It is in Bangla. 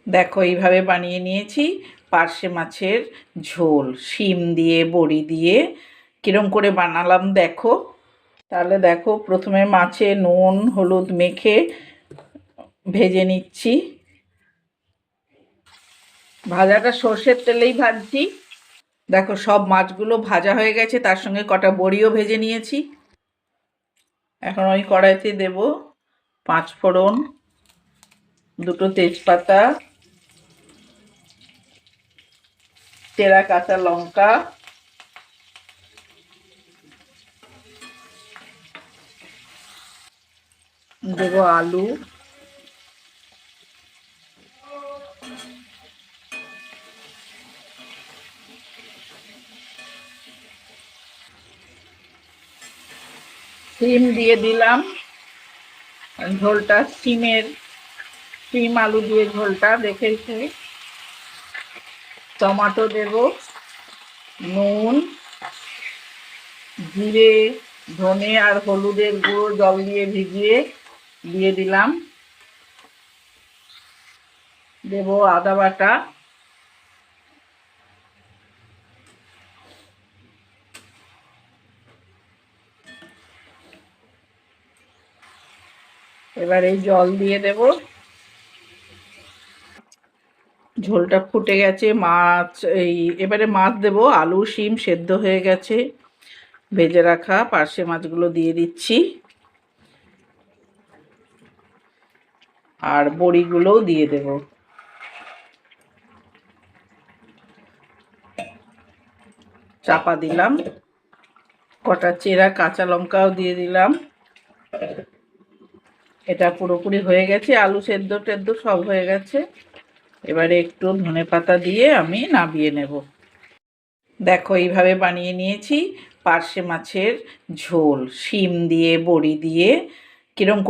দেখো এইভাবে বানিয়ে নিয়েছি পার্শে মাছের ঝোল, শিম দিয়ে বড়ি দিয়ে। কিরম করে বানালাম দেখো। তাহলে দেখো, প্রথমে মাছে নুন হলুদ মেখে ভেজে নিচ্ছি। ভাজাটা সর্ষের তেলেই ভাজছি। দেখো সব মাছগুলো ভাজা হয়ে গেছে, তার সঙ্গে কটা বড়িও ভেজে নিয়েছি। এখন ওই কড়াইতে দেব 5 ফোড়ন, 2টো তেজপাতা, চেরা কাঁচা লঙ্কা, দেবো আলু, শিম দিয়ে দিলাম। ঝোলটা শিম আলু দিয়ে ঝোলটা দেখেছি। টমেটো দেব, নুন, জিরে, ধনে আর হলুদের গুঁড়ো জল দিয়ে ভিজিয়ে দিয়ে দিলাম। দেব আদা বাটা, এবার এই জল দিয়ে দেব। ঝোলটা ফুটে গেছে, এবারে মাছ দেব। আলু শিম সেদ্ধ হয়ে গেছে, ভেজে রাখা পার্শে মাছগুলো দিয়ে দিচ্ছি, আর বড়িগুলোও দিয়ে দেব। চাপা দিলাম, কটা চেরা কাঁচা লঙ্কাও দিয়ে দিলাম। এটা পুরোপুরি হয়ে গেছে, আলু সেদ্ধ টেদ্ধ সব হয়ে গেছে। এবারে একটু ধনেপাতা দিয়ে আমি নামিয়ে নেব। দেখো এইভাবে বানিয়ে নিয়েছি পার্শে মাছের ঝোল, শিম দিয়ে বড়ি দিয়ে। কিরম